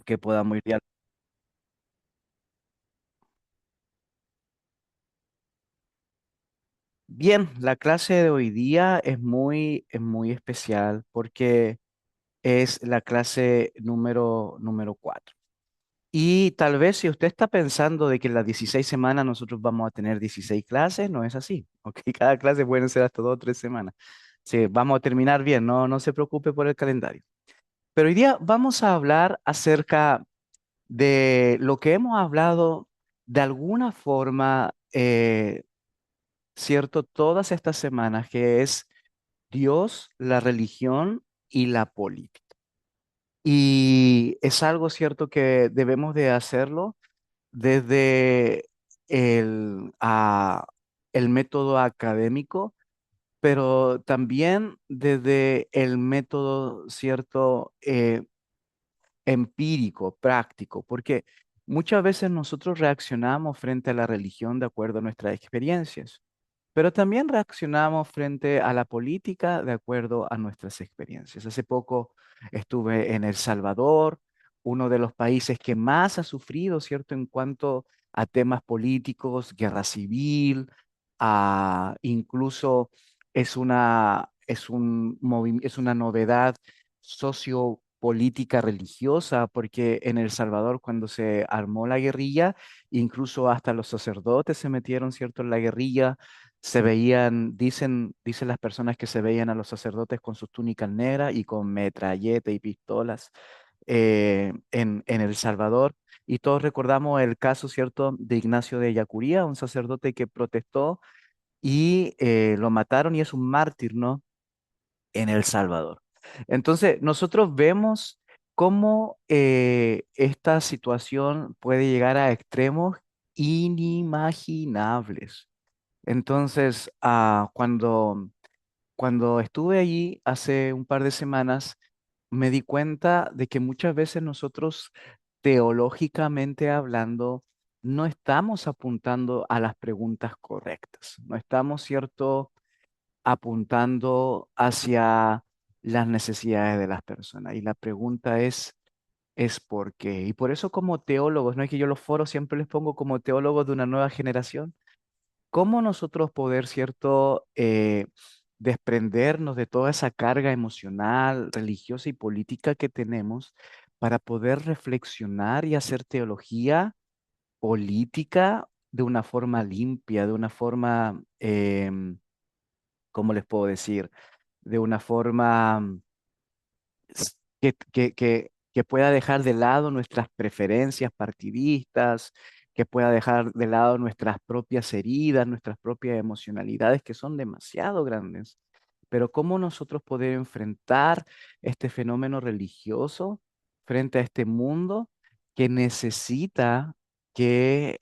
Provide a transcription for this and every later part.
que podamos ir. Bien, la clase de hoy día es muy especial porque es la clase número 4. Y tal vez si usted está pensando de que en las 16 semanas nosotros vamos a tener 16 clases, no es así, ¿ok? Cada clase pueden ser hasta 2 o 3 semanas. Sí, vamos a terminar bien, no se preocupe por el calendario. Pero hoy día vamos a hablar acerca de lo que hemos hablado de alguna forma, ¿cierto? Todas estas semanas, que es Dios, la religión y la política. Y es algo cierto que debemos de hacerlo desde el método académico, pero también desde el método cierto empírico, práctico, porque muchas veces nosotros reaccionamos frente a la religión de acuerdo a nuestras experiencias. Pero también reaccionamos frente a la política de acuerdo a nuestras experiencias. Hace poco estuve en El Salvador, uno de los países que más ha sufrido, ¿cierto?, en cuanto a temas políticos, guerra civil, incluso es una novedad sociopolítica religiosa, porque en El Salvador, cuando se armó la guerrilla, incluso hasta los sacerdotes se metieron, ¿cierto?, en la guerrilla. Se veían, dicen las personas que se veían a los sacerdotes con sus túnicas negras y con metralleta y pistolas en El Salvador. Y todos recordamos el caso, ¿cierto?, de Ignacio de Yacuría, un sacerdote que protestó y lo mataron y es un mártir, ¿no? En El Salvador. Entonces, nosotros vemos cómo esta situación puede llegar a extremos inimaginables. Entonces, cuando estuve allí hace un par de semanas, me di cuenta de que muchas veces nosotros, teológicamente hablando, no estamos apuntando a las preguntas correctas, no estamos, cierto, apuntando hacia las necesidades de las personas. Y la pregunta es ¿por qué? Y por eso como teólogos, no es que yo los foros siempre les pongo como teólogos de una nueva generación. ¿Cómo nosotros poder, cierto, desprendernos de toda esa carga emocional, religiosa y política que tenemos para poder reflexionar y hacer teología política de una forma limpia, de una forma, ¿cómo les puedo decir? De una forma que pueda dejar de lado nuestras preferencias partidistas, que pueda dejar de lado nuestras propias heridas, nuestras propias emocionalidades que son demasiado grandes. Pero ¿cómo nosotros poder enfrentar este fenómeno religioso frente a este mundo que necesita que,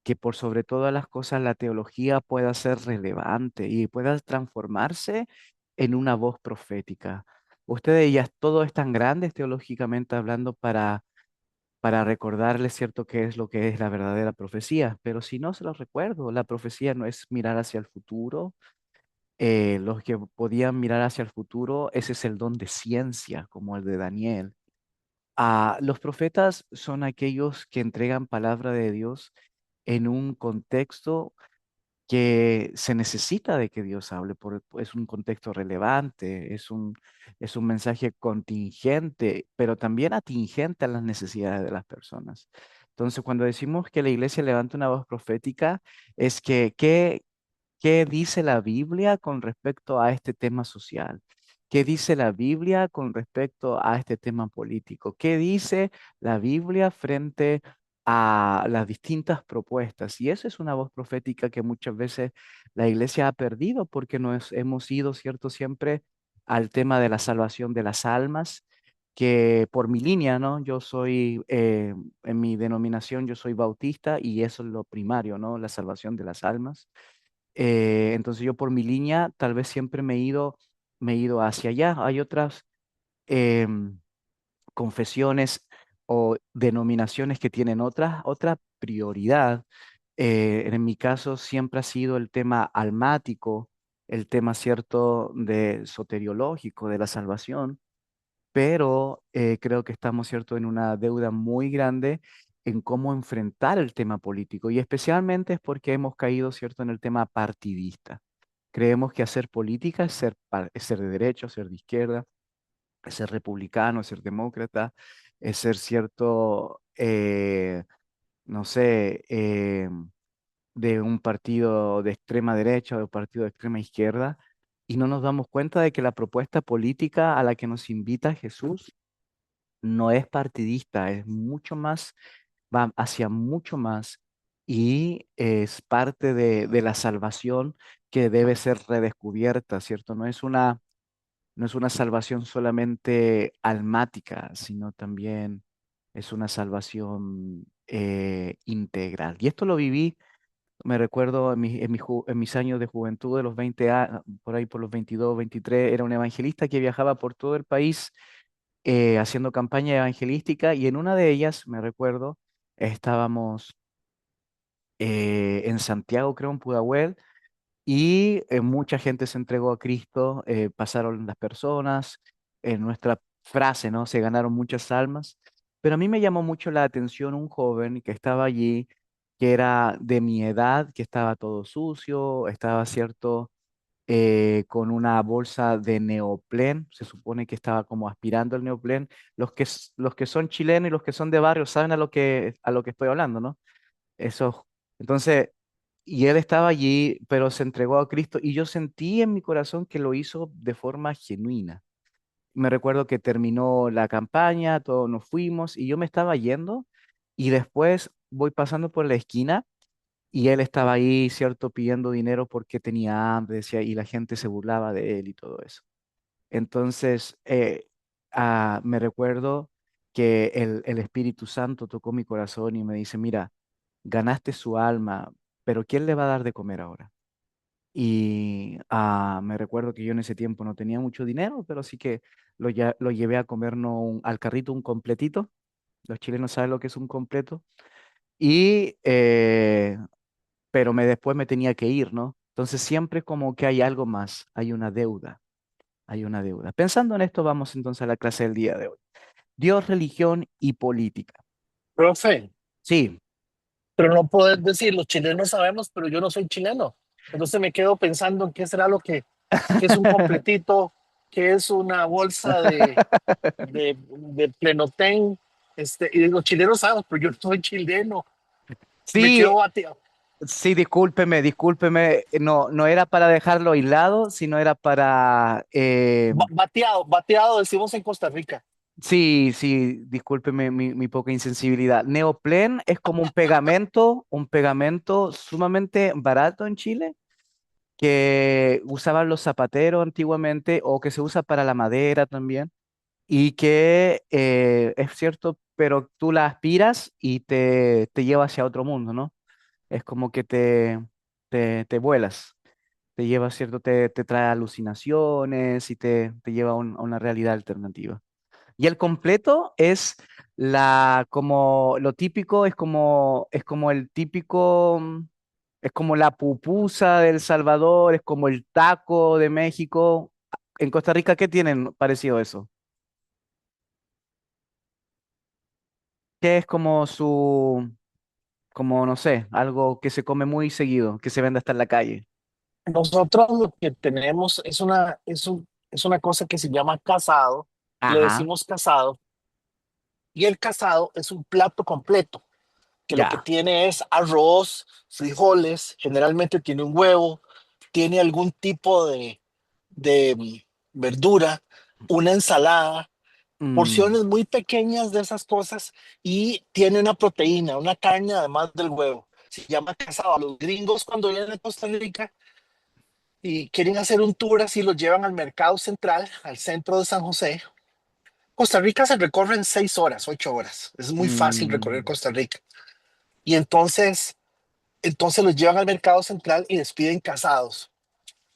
que por sobre todas las cosas la teología pueda ser relevante y pueda transformarse en una voz profética? Ustedes ya todo es tan grande teológicamente hablando para recordarles, cierto, qué es lo que es la verdadera profecía, pero si no se los recuerdo, la profecía no es mirar hacia el futuro. Los que podían mirar hacia el futuro, ese es el don de ciencia, como el de Daniel. Los profetas son aquellos que entregan palabra de Dios en un contexto que se necesita de que Dios hable, es un contexto relevante, es un mensaje contingente, pero también atingente a las necesidades de las personas. Entonces, cuando decimos que la iglesia levanta una voz profética, es que, ¿qué dice la Biblia con respecto a este tema social? ¿Qué dice la Biblia con respecto a este tema político? ¿Qué dice la Biblia frente a las distintas propuestas? Y eso es una voz profética que muchas veces la iglesia ha perdido porque nos hemos ido, ¿cierto?, siempre al tema de la salvación de las almas, que por mi línea, ¿no? Yo soy, en mi denominación, yo soy bautista y eso es lo primario, ¿no? La salvación de las almas. Entonces yo por mi línea tal vez siempre me he ido hacia allá. Hay otras em, confesiones o denominaciones que tienen otra prioridad. En mi caso siempre ha sido el tema almático, el tema cierto de soteriológico, de la salvación. pero creo que estamos, ¿cierto?, en una deuda muy grande en cómo enfrentar el tema político y especialmente es porque hemos caído, ¿cierto?, en el tema partidista. Creemos que hacer política es es ser de derecha, ser de izquierda, es ser republicano, es ser demócrata, es ser cierto, no sé, de un partido de extrema derecha o de un partido de extrema izquierda, y no nos damos cuenta de que la propuesta política a la que nos invita Jesús no es partidista, es mucho más, va hacia mucho más y es parte de la salvación que debe ser redescubierta, ¿cierto? No es una salvación solamente almática, sino también es una salvación integral. Y esto lo viví, me recuerdo en mis años de juventud, de los 20 años, por ahí por los 22, 23, era un evangelista que viajaba por todo el país haciendo campaña evangelística y en una de ellas, me recuerdo, estábamos en Santiago, creo, en Pudahuel, y mucha gente se entregó a Cristo, pasaron las personas, en nuestra frase, ¿no? Se ganaron muchas almas, pero a mí me llamó mucho la atención un joven que estaba allí, que era de mi edad, que estaba todo sucio, estaba, cierto, con una bolsa de neoplen, se supone que estaba como aspirando el neoplen. Los que son chilenos y los que son de barrio saben a lo que estoy hablando, ¿no? Eso. Entonces, y él estaba allí, pero se entregó a Cristo y yo sentí en mi corazón que lo hizo de forma genuina. Me recuerdo que terminó la campaña, todos nos fuimos y yo me estaba yendo y después voy pasando por la esquina y él estaba ahí, cierto, pidiendo dinero porque tenía hambre, decía, y la gente se burlaba de él y todo eso. Entonces, me recuerdo que el Espíritu Santo tocó mi corazón y me dice, mira, ganaste su alma, pero ¿quién le va a dar de comer ahora? Y me recuerdo que yo en ese tiempo no tenía mucho dinero, pero sí que lo llevé a comernos al carrito un completito. Los chilenos saben lo que es un completo. Y, pero después me tenía que ir, ¿no? Entonces siempre como que hay algo más, hay una deuda, hay una deuda. Pensando en esto, vamos entonces a la clase del día de hoy. Dios, religión y política. Profe, Sí. pero no puedes decir, los chilenos sabemos, pero yo no soy chileno. Entonces me quedo pensando en qué será lo que es un completito, qué es una bolsa de Plenotén. Y los chilenos sabemos, pero yo no soy chileno. Me Sí, quedo bateado. sí, discúlpeme, discúlpeme. No, no era para dejarlo aislado, sino era para... Bateado, bateado, decimos en Costa Rica. sí, sí, discúlpeme mi poca insensibilidad. Neoplen es como un pegamento sumamente barato en Chile que usaban los zapateros antiguamente o que se usa para la madera también y que es cierto, pero tú la aspiras y te lleva hacia otro mundo, ¿no? Es como que te vuelas, te lleva, cierto, te trae alucinaciones y te lleva a una realidad alternativa. Y el completo es como lo típico, es como el típico, es como la pupusa de El Salvador, es como el taco de México. En Costa Rica, ¿qué tienen parecido a eso? ¿Qué es como como no sé, algo que se come muy seguido, que se vende hasta en la calle? Nosotros lo que tenemos es una cosa que se llama casado, le Ajá, decimos casado, y el casado es un plato completo, que lo que ya. tiene es arroz, frijoles, generalmente tiene un huevo, tiene algún tipo de verdura, una ensalada, Mm, porciones muy pequeñas de esas cosas y tiene una proteína, una carne además del huevo. Se llama casado. Los gringos cuando vienen a Costa Rica y quieren hacer un tour así, los llevan al mercado central, al centro de San José. Costa Rica se recorre en 6 horas, 8 horas. Es muy fácil recorrer mm, Costa Rica. Y entonces los llevan al mercado central y les piden casados.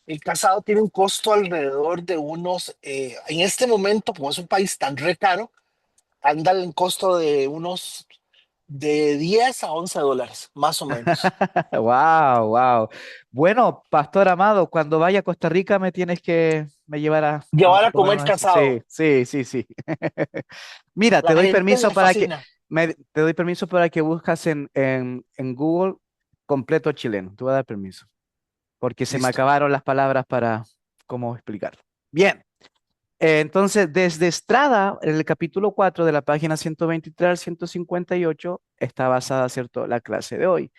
El casado tiene un costo alrededor de en este momento, como es un país tan re caro, anda en costo de unos de 10 a 11 dólares, más o menos. Wow, wow. Bueno, Pastor Amado, cuando vaya a Costa Rica me tienes que me llevar a Llevar a comer comer uno de esos. Sí, casado. sí, sí, sí. Mira, te La doy gente permiso le para que fascina. te doy permiso para que buscas en Google completo chileno. Te voy a dar permiso, porque se me Listo. acabaron las palabras para cómo explicarlo. Bien. Entonces, desde Estrada, en el capítulo 4 de la página 123 al 158, está basada, ¿cierto?, la clase de hoy.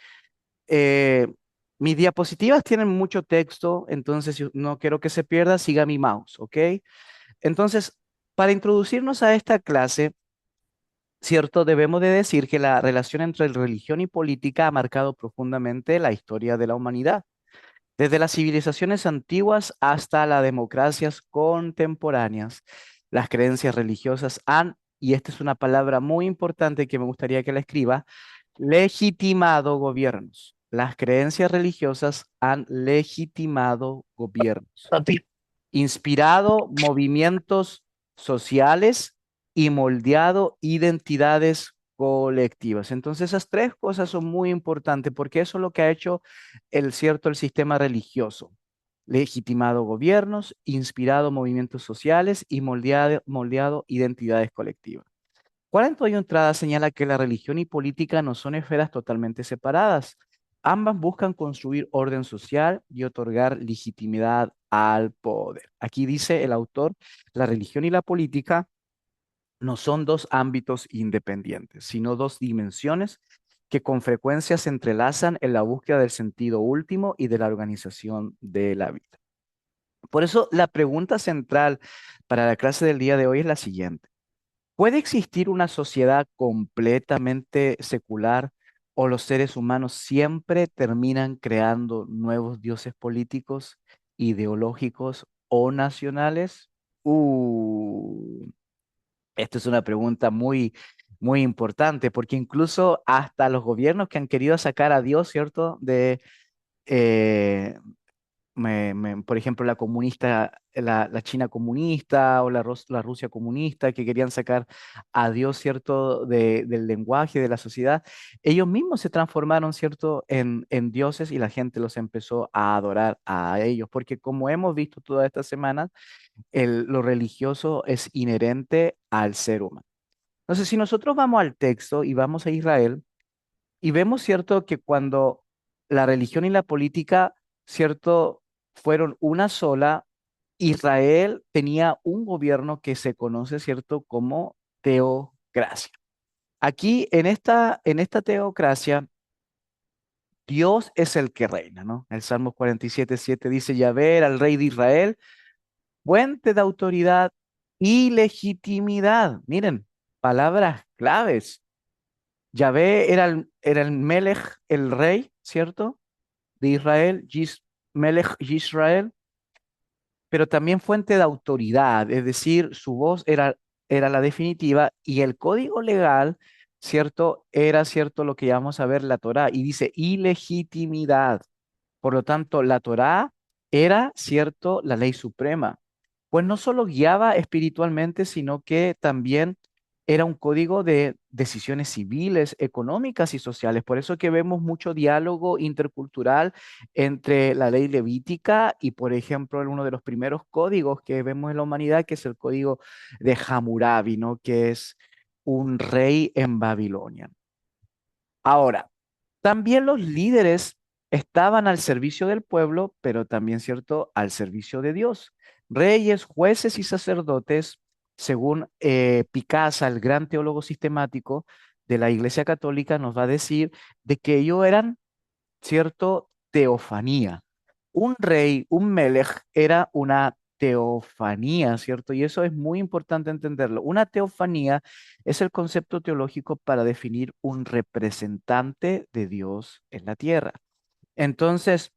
Eh, Mis diapositivas tienen mucho texto, entonces si no quiero que se pierda, siga mi mouse, ¿ok? Entonces, para introducirnos a esta clase, ¿cierto? Debemos de decir que la relación entre religión y política ha marcado profundamente la historia de la humanidad. Desde las civilizaciones antiguas hasta las democracias contemporáneas, las creencias religiosas han, y esta es una palabra muy importante que me gustaría que la escriba, legitimado gobiernos. Las creencias religiosas han legitimado gobiernos, A ti. inspirado movimientos sociales y moldeado identidades colectivas. Entonces, esas tres cosas son muy importantes porque eso es lo que ha hecho el sistema religioso. Legitimado gobiernos, inspirado movimientos sociales y moldeado identidades colectivas. Cuarento y entrada señala que la religión y política no son esferas totalmente separadas. Ambas buscan construir orden social y otorgar legitimidad al poder. Aquí dice el autor, la religión y la política no son dos ámbitos independientes, sino dos dimensiones que con frecuencia se entrelazan en la búsqueda del sentido último y de la organización de la vida. Por eso la pregunta central para la clase del día de hoy es la siguiente. ¿Puede existir una sociedad completamente secular o los seres humanos siempre terminan creando nuevos dioses políticos, ideológicos o nacionales? Esta es una pregunta muy, muy importante porque incluso hasta los gobiernos que han querido sacar a Dios, ¿cierto? Eh, por ejemplo, la comunista, la China comunista o la Rusia comunista que querían sacar a Dios, ¿cierto?, del lenguaje, de la sociedad, ellos mismos se transformaron, ¿cierto?, en dioses y la gente los empezó a adorar a ellos, porque como hemos visto toda esta semana, lo religioso es inherente al ser humano. Entonces, si nosotros vamos al texto y vamos a Israel, y vemos, ¿cierto?, que cuando la religión y la política, ¿cierto?, fueron una sola, Israel tenía un gobierno que se conoce, ¿cierto?, como teocracia. Aquí, en esta teocracia, Dios es el que reina, ¿no? El Salmo 47:7 dice, Yahvé era el rey de Israel, fuente de autoridad y legitimidad. Miren, palabras claves. Yahvé era el Melech, el rey, ¿cierto?, de Israel, Melech Israel, pero también fuente de autoridad, es decir, su voz era la definitiva y el código legal, ¿cierto? Era, ¿cierto?, lo que llamamos a ver la Torá y dice ilegitimidad. Por lo tanto, la Torá era, cierto, la ley suprema. Pues no solo guiaba espiritualmente, sino que también era un código de decisiones civiles, económicas y sociales. Por eso que vemos mucho diálogo intercultural entre la ley levítica y, por ejemplo, en uno de los primeros códigos que vemos en la humanidad, que es el código de Hammurabi, ¿no? Que es un rey en Babilonia. Ahora, también los líderes estaban al servicio del pueblo, pero también, ¿cierto?, al servicio de Dios. Reyes, jueces y sacerdotes, según Picasa, el gran teólogo sistemático de la Iglesia Católica, nos va a decir de que ellos eran, ¿cierto?, teofanía. Un rey, un melech, era una teofanía, ¿cierto? Y eso es muy importante entenderlo. Una teofanía es el concepto teológico para definir un representante de Dios en la tierra. Entonces,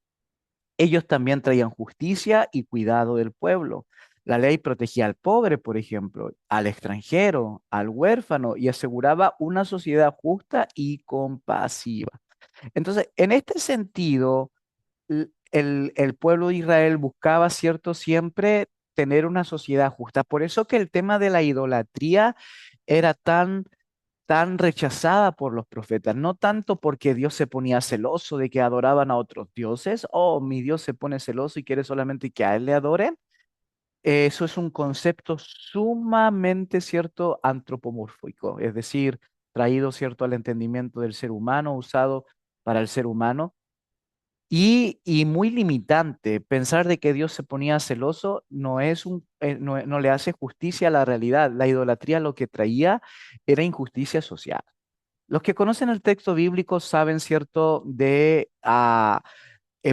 ellos también traían justicia y cuidado del pueblo. La ley protegía al pobre, por ejemplo, al extranjero, al huérfano y aseguraba una sociedad justa y compasiva. Entonces, en este sentido, el pueblo de Israel buscaba, ¿cierto?, siempre tener una sociedad justa. Por eso que el tema de la idolatría era tan tan rechazada por los profetas, no tanto porque Dios se ponía celoso de que adoraban a otros dioses, oh, mi Dios se pone celoso y quiere solamente que a Él le adoren. Eso es un concepto sumamente, cierto, antropomórfico, es decir, traído, cierto, al entendimiento del ser humano, usado para el ser humano. Y muy limitante. Pensar de que Dios se ponía celoso no le hace justicia a la realidad. La idolatría lo que traía era injusticia social. Los que conocen el texto bíblico saben, ¿cierto?, de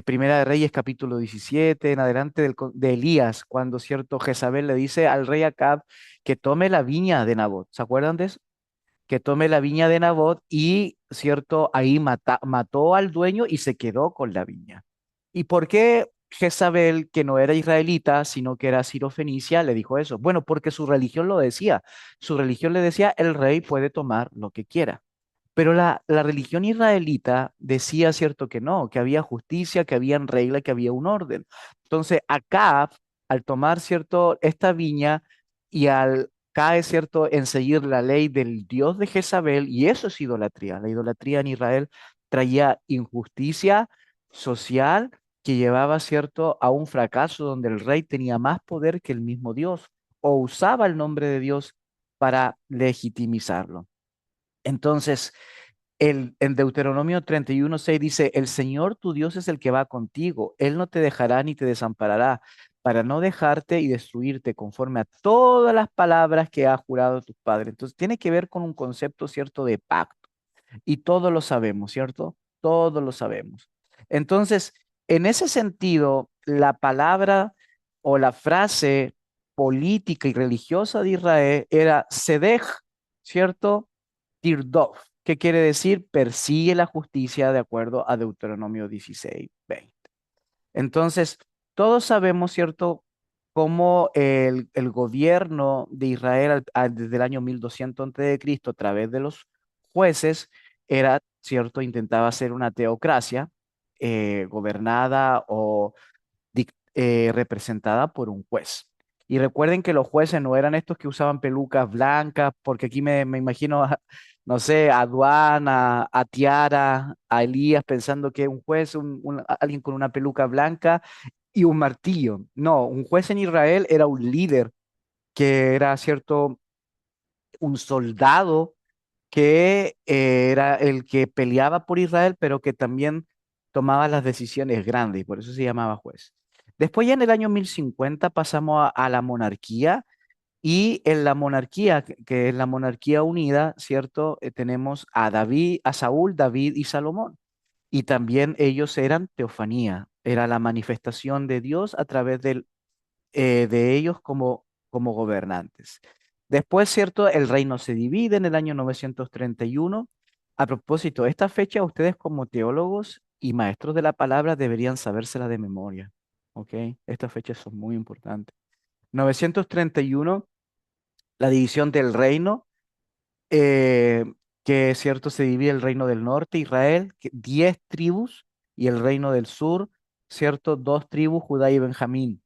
Primera de Reyes capítulo 17 en adelante de Elías, cuando, ¿cierto?, Jezabel le dice al rey Acab que tome la viña de Nabot. ¿Se acuerdan de eso? Que tome la viña de Nabot y, ¿cierto?, ahí mató al dueño y se quedó con la viña. ¿Y por qué Jezabel, que no era israelita, sino que era sirofenicia, le dijo eso? Bueno, porque su religión lo decía. Su religión le decía, el rey puede tomar lo que quiera. Pero la religión israelita decía, cierto, que no, que había justicia, que había regla, que había un orden. Entonces, Acab, al tomar, cierto, esta viña y al cae, cierto, en seguir la ley del Dios de Jezabel, y eso es idolatría. La idolatría en Israel traía injusticia social que llevaba, cierto, a un fracaso donde el rey tenía más poder que el mismo Dios o usaba el nombre de Dios para legitimizarlo. Entonces, en Deuteronomio 31:6 dice, el Señor tu Dios es el que va contigo, Él no te dejará ni te desamparará, para no dejarte y destruirte conforme a todas las palabras que ha jurado tus padres. Entonces, tiene que ver con un concepto cierto de pacto. Y todos lo sabemos, ¿cierto? Todos lo sabemos. Entonces, en ese sentido, la palabra o la frase política y religiosa de Israel era Sedej, ¿cierto? Tirdof, que quiere decir persigue la justicia de acuerdo a Deuteronomio 16:20. Entonces, todos sabemos, ¿cierto?, cómo el gobierno de Israel desde el año 1200 antes de Cristo, a través de los jueces, era, ¿cierto?, intentaba ser una teocracia gobernada o representada por un juez. Y recuerden que los jueces no eran estos que usaban pelucas blancas, porque aquí me imagino, no sé, a Duan, a Tiara, a Elías, pensando que un juez, alguien con una peluca blanca y un martillo. No, un juez en Israel era un líder que era, cierto, un soldado que era el que peleaba por Israel, pero que también tomaba las decisiones grandes, y por eso se llamaba juez. Después ya en el año 1050 pasamos a la monarquía, y en la monarquía, que es la monarquía unida, ¿cierto? Tenemos a David, a Saúl, David y Salomón. Y también ellos eran teofanía, era la manifestación de Dios a través de ellos como gobernantes. Después, ¿cierto? El reino se divide en el año 931. A propósito, esta fecha ustedes como teólogos y maestros de la palabra deberían sabérsela de memoria, ¿ok? Estas fechas son muy importantes. 931, la división del reino, eh, que, ¿cierto? Se divide el reino del norte, Israel, 10 tribus, y el reino del sur, ¿cierto? Dos tribus, Judá y Benjamín.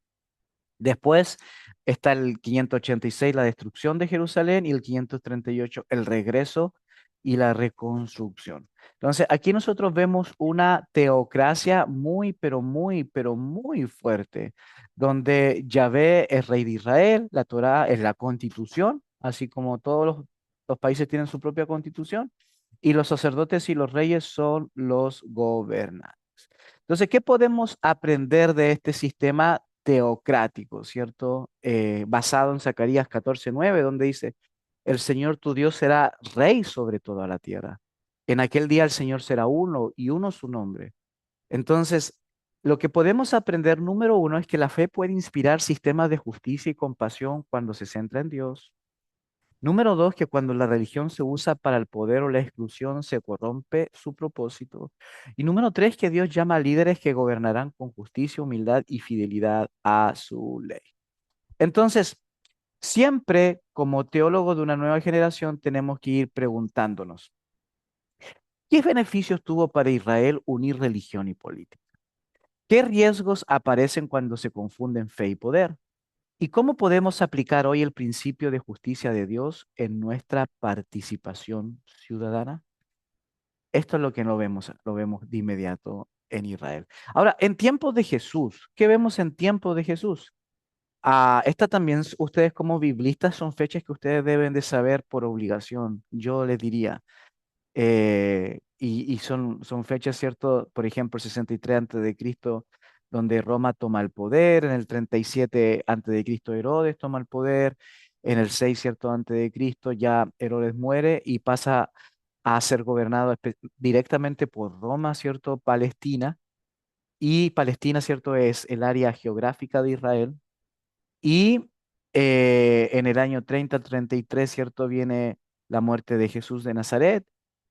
Después está el 586, la destrucción de Jerusalén, y el 538, el regreso y la reconstrucción. Entonces, aquí nosotros vemos una teocracia muy, pero muy, pero muy fuerte, donde Yahvé es rey de Israel, la Torá es la constitución, así como todos los países tienen su propia constitución, y los sacerdotes y los reyes son los gobernantes. Entonces, ¿qué podemos aprender de este sistema teocrático, ¿cierto? Basado en Zacarías 14:9, donde dice, el Señor tu Dios será rey sobre toda la tierra. En aquel día el Señor será uno y uno su nombre. Entonces, lo que podemos aprender, número uno, es que la fe puede inspirar sistemas de justicia y compasión cuando se centra en Dios. Número dos, que cuando la religión se usa para el poder o la exclusión, se corrompe su propósito. Y número tres, que Dios llama a líderes que gobernarán con justicia, humildad y fidelidad a su ley. Entonces, siempre como teólogos de una nueva generación tenemos que ir preguntándonos, ¿qué beneficios tuvo para Israel unir religión y política? ¿Qué riesgos aparecen cuando se confunden fe y poder? ¿Y cómo podemos aplicar hoy el principio de justicia de Dios en nuestra participación ciudadana? Esto es lo que no vemos, lo vemos de inmediato en Israel. Ahora, en tiempos de Jesús, ¿qué vemos en tiempos de Jesús? Esta también, ustedes como biblistas, son fechas que ustedes deben de saber por obligación, yo les diría. Y son fechas, ¿cierto? Por ejemplo, el 63 antes de Cristo, donde Roma toma el poder, en el 37 antes de Cristo Herodes toma el poder, en el 6, ¿cierto? Antes de Cristo ya Herodes muere y pasa a ser gobernado directamente por Roma, ¿cierto? Palestina, y Palestina, ¿cierto? Es el área geográfica de Israel. Y en el año 30-33, ¿cierto? Viene la muerte de Jesús de Nazaret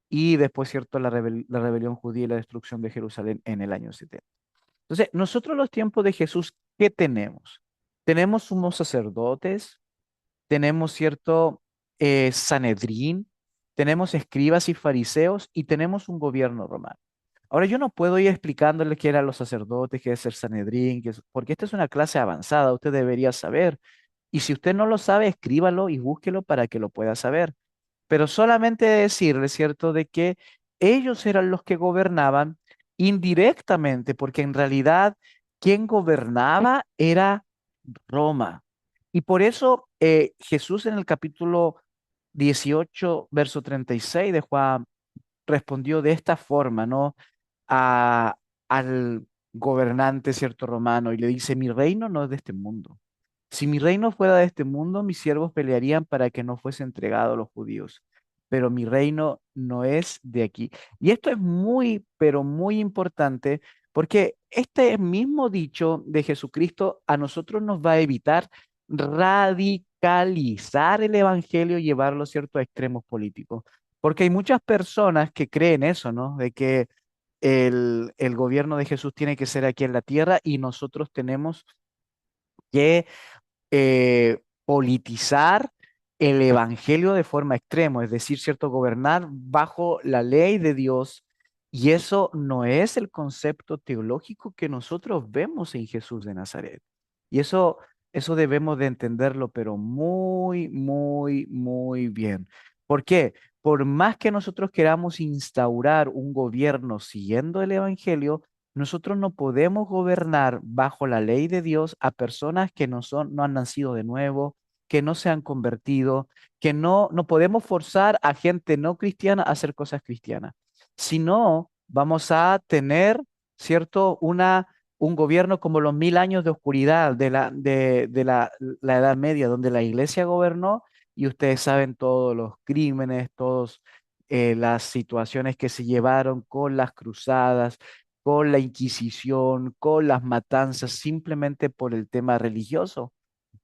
y después, ¿cierto? La rebelión judía y la destrucción de Jerusalén en el año 70. Entonces, nosotros los tiempos de Jesús, ¿qué tenemos? Tenemos sumos sacerdotes, tenemos, ¿cierto? Sanedrín, tenemos escribas y fariseos y tenemos un gobierno romano. Ahora, yo no puedo ir explicándole qué eran los sacerdotes, qué es el Sanedrín, porque esta es una clase avanzada, usted debería saber. Y si usted no lo sabe, escríbalo y búsquelo para que lo pueda saber. Pero solamente decirle, ¿cierto?, de que ellos eran los que gobernaban indirectamente, porque en realidad quien gobernaba era Roma. Y por eso Jesús en el capítulo 18, verso 36 de Juan, respondió de esta forma, ¿no? A, al gobernante, cierto, romano, y le dice, mi reino no es de este mundo. Si mi reino fuera de este mundo, mis siervos pelearían para que no fuese entregado a los judíos, pero mi reino no es de aquí. Y esto es muy, pero muy importante porque este mismo dicho de Jesucristo a nosotros nos va a evitar radicalizar el evangelio y llevarlo, cierto, a extremos políticos. Porque hay muchas personas que creen eso, ¿no? De que el gobierno de Jesús tiene que ser aquí en la tierra y nosotros tenemos que politizar el evangelio de forma extrema, es decir, cierto, gobernar bajo la ley de Dios. Y eso no es el concepto teológico que nosotros vemos en Jesús de Nazaret. Y eso debemos de entenderlo, pero muy, muy, muy bien. ¿Por qué? Por más que nosotros queramos instaurar un gobierno siguiendo el evangelio, nosotros no podemos gobernar bajo la ley de Dios a personas que no han nacido de nuevo, que no se han convertido, que no podemos forzar a gente no cristiana a hacer cosas cristianas. Si no, vamos a tener, ¿cierto? Un gobierno como los 1000 años de oscuridad la Edad Media, donde la iglesia gobernó y ustedes saben todos los crímenes, todas las situaciones que se llevaron con las cruzadas, con la Inquisición, con las matanzas, simplemente por el tema religioso.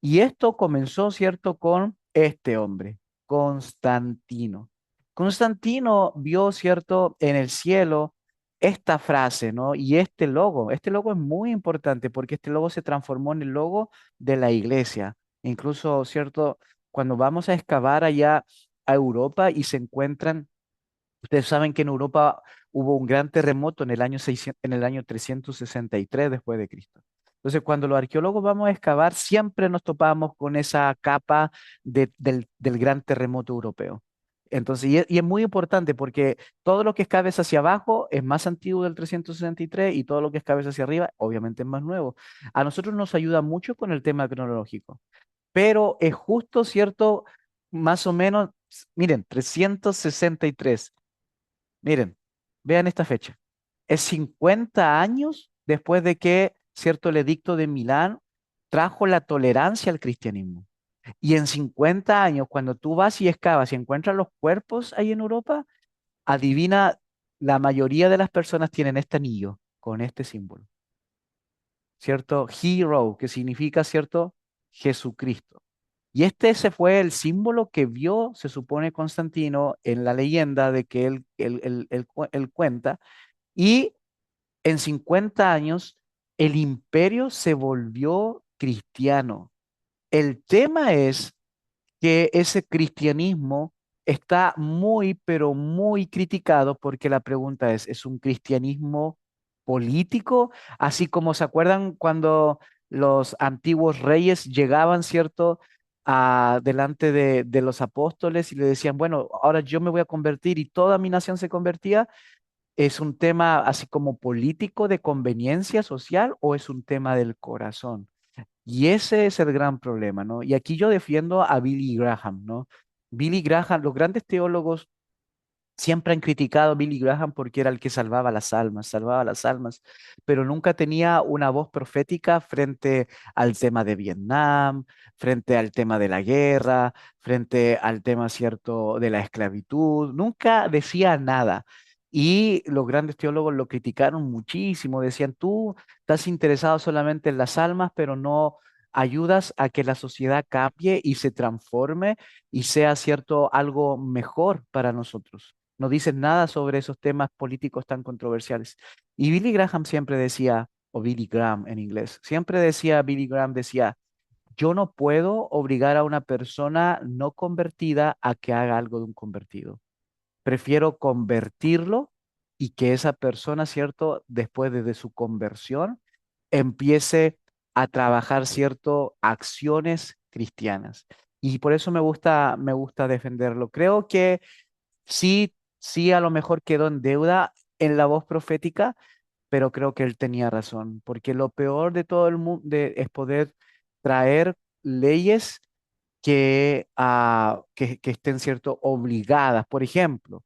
Y esto comenzó, ¿cierto?, con este hombre, Constantino. Constantino vio, ¿cierto?, en el cielo esta frase, ¿no? Y este logo. Este logo es muy importante porque este logo se transformó en el logo de la iglesia. Incluso, ¿cierto?, cuando vamos a excavar allá a Europa y se encuentran. Ustedes saben que en Europa hubo un gran terremoto en el año 600 en el año 363 después de Cristo. Entonces, cuando los arqueólogos vamos a excavar, siempre nos topamos con esa capa del gran terremoto europeo. Entonces, y es muy importante porque todo lo que es cabeza hacia abajo es más antiguo del 363 y todo lo que es cabeza hacia arriba, obviamente es más nuevo. A nosotros nos ayuda mucho con el tema cronológico, pero es justo, ¿cierto? Más o menos, miren, 363. Miren, vean esta fecha. Es 50 años después de que, cierto, el edicto de Milán trajo la tolerancia al cristianismo. Y en 50 años, cuando tú vas y excavas y encuentras los cuerpos ahí en Europa, adivina, la mayoría de las personas tienen este anillo con este símbolo, ¿cierto? Hero, que significa, ¿cierto? Jesucristo. Y este ese fue el símbolo que vio, se supone, Constantino en la leyenda de que él cuenta. Y en 50 años, el imperio se volvió cristiano. El tema es que ese cristianismo está muy, pero muy criticado porque la pregunta ¿es un cristianismo político? Así como se acuerdan cuando los antiguos reyes llegaban, ¿cierto?, delante de los apóstoles y le decían, bueno, ahora yo me voy a convertir y toda mi nación se convertía. ¿Es un tema así como político de conveniencia social o es un tema del corazón? Y ese es el gran problema, ¿no? Y aquí yo defiendo a Billy Graham, ¿no? Billy Graham, los grandes teólogos siempre han criticado a Billy Graham porque era el que salvaba las almas, pero nunca tenía una voz profética frente al tema de Vietnam, frente al tema de la guerra, frente al tema, cierto, de la esclavitud. Nunca decía nada. Y los grandes teólogos lo criticaron muchísimo. Decían, tú estás interesado solamente en las almas, pero no ayudas a que la sociedad cambie y se transforme y sea, cierto, algo mejor para nosotros. No dicen nada sobre esos temas políticos tan controversiales. Y Billy Graham siempre decía, o Billy Graham en inglés, siempre decía, Billy Graham decía, yo no puedo obligar a una persona no convertida a que haga algo de un convertido. Prefiero convertirlo y que esa persona, ¿cierto? Después de su conversión, empiece a trabajar, ¿cierto? Acciones cristianas. Y por eso me gusta defenderlo. Creo que sí, sí, a lo mejor quedó en deuda en la voz profética, pero creo que él tenía razón, porque lo peor de todo el mundo es poder traer leyes que estén, cierto, obligadas. Por ejemplo,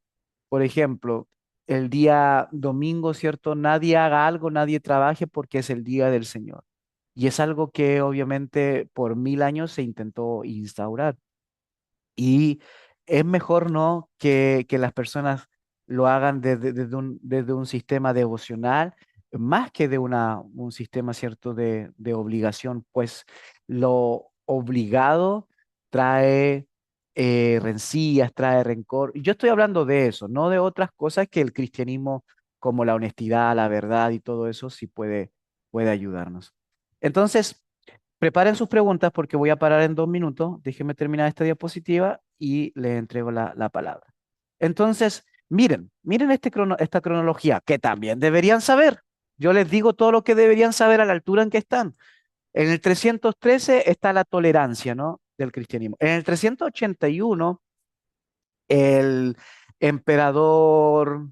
el día domingo, cierto, nadie haga algo, nadie trabaje porque es el día del Señor. Y es algo que obviamente por 1000 años se intentó instaurar. Y es mejor, ¿no?, que las personas lo hagan desde un sistema devocional, más que de un sistema, ¿cierto?, de obligación, pues lo obligado trae rencillas, trae rencor. Y yo estoy hablando de eso, no de otras cosas que el cristianismo, como la honestidad, la verdad y todo eso, sí puede ayudarnos. Entonces, preparen sus preguntas porque voy a parar en 2 minutos. Déjenme terminar esta diapositiva y les entrego la palabra. Entonces, miren esta cronología que también deberían saber. Yo les digo todo lo que deberían saber a la altura en que están. En el 313 está la tolerancia, ¿no?, del cristianismo. En el 381, el emperador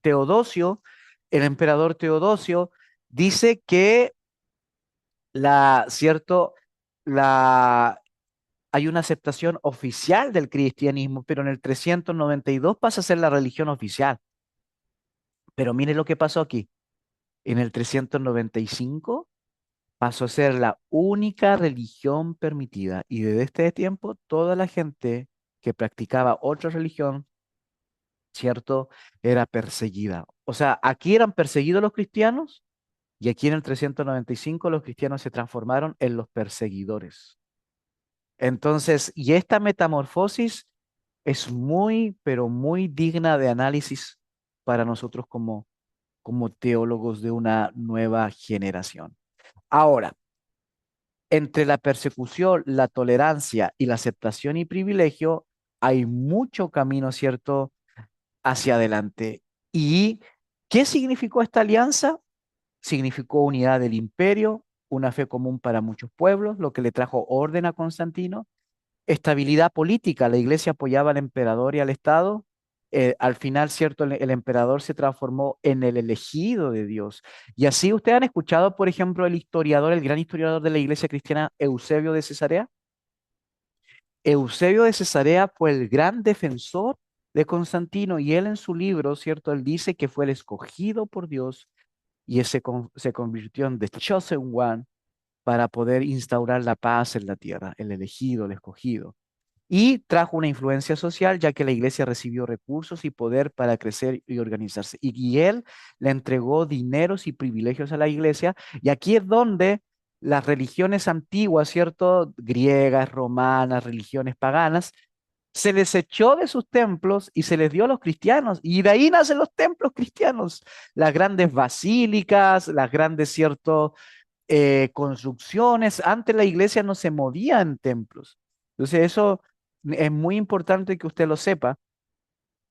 Teodosio, el emperador Teodosio, dice que cierto, la, hay una aceptación oficial del cristianismo, pero en el 392 pasa a ser la religión oficial. Pero mire lo que pasó aquí. En el 395 pasó a ser la única religión permitida y desde este tiempo toda la gente que practicaba otra religión, ¿cierto?, era perseguida. O sea, aquí eran perseguidos los cristianos y aquí en el 395 los cristianos se transformaron en los perseguidores. Entonces, y esta metamorfosis es muy, pero muy digna de análisis para nosotros como teólogos de una nueva generación. Ahora, entre la persecución, la tolerancia y la aceptación y privilegio, hay mucho camino, ¿cierto?, hacia adelante. ¿Y qué significó esta alianza? Significó unidad del imperio, una fe común para muchos pueblos, lo que le trajo orden a Constantino, estabilidad política. La iglesia apoyaba al emperador y al Estado. Al final, cierto, el emperador se transformó en el elegido de Dios. Y así ustedes han escuchado, por ejemplo, el gran historiador de la iglesia cristiana, Eusebio de Cesarea. Eusebio de Cesarea fue el gran defensor de Constantino y él en su libro, cierto, él dice que fue el escogido por Dios y se convirtió en The Chosen One para poder instaurar la paz en la tierra, el elegido, el escogido. Y trajo una influencia social, ya que la iglesia recibió recursos y poder para crecer y organizarse. Y él le entregó dineros y privilegios a la iglesia. Y aquí es donde las religiones antiguas, ¿cierto? Griegas, romanas, religiones paganas, se les echó de sus templos y se les dio a los cristianos. Y de ahí nacen los templos cristianos, las grandes basílicas, las grandes, ¿cierto?, construcciones. Antes la iglesia no se movía en templos. Entonces eso es muy importante que usted lo sepa,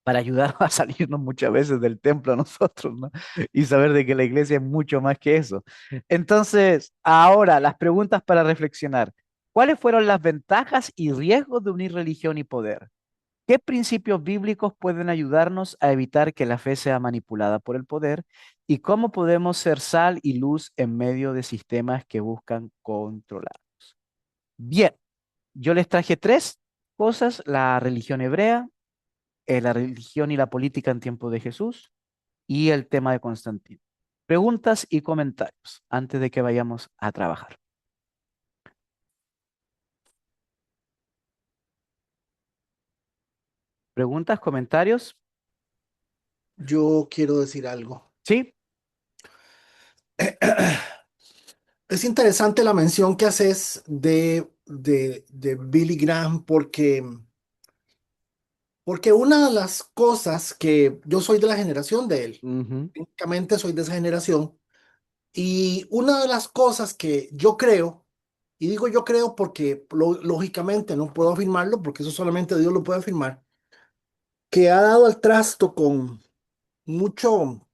para ayudar a salirnos muchas veces del templo a nosotros, ¿no? Y saber de que la iglesia es mucho más que eso. Entonces, ahora las preguntas para reflexionar. ¿Cuáles fueron las ventajas y riesgos de unir religión y poder? ¿Qué principios bíblicos pueden ayudarnos a evitar que la fe sea manipulada por el poder? ¿Y cómo podemos ser sal y luz en medio de sistemas que buscan controlar? Bien, yo les traje tres cosas: la religión hebrea, la religión y la política en tiempo de Jesús y el tema de Constantino. Preguntas y comentarios antes de que vayamos a trabajar. Preguntas, comentarios. Yo quiero decir algo. Sí. Es interesante la mención que haces de Billy Graham porque una de las cosas que yo soy de la generación de él, Ujú, técnicamente soy de esa generación, y una de las cosas que yo creo, y digo yo creo porque lógicamente no puedo afirmarlo, porque eso solamente Dios lo puede afirmar, que ha dado al trasto con mucho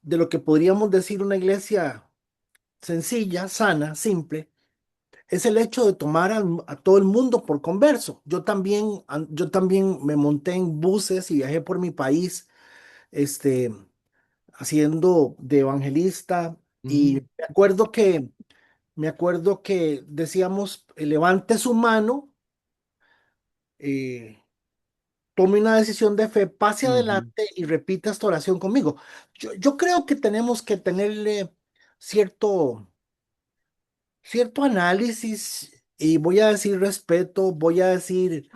de lo que podríamos decir una iglesia sencilla, sana, simple, es el hecho de tomar a todo el mundo por converso. Yo también me monté en buses y viajé por mi país, este, haciendo de evangelista, y ujú, me acuerdo que decíamos, levante su mano, eh, tome una decisión de fe, pase ujú, adelante y repita esta oración conmigo. Yo creo que tenemos que tenerle cierto cierto análisis y voy a decir respeto, voy a decir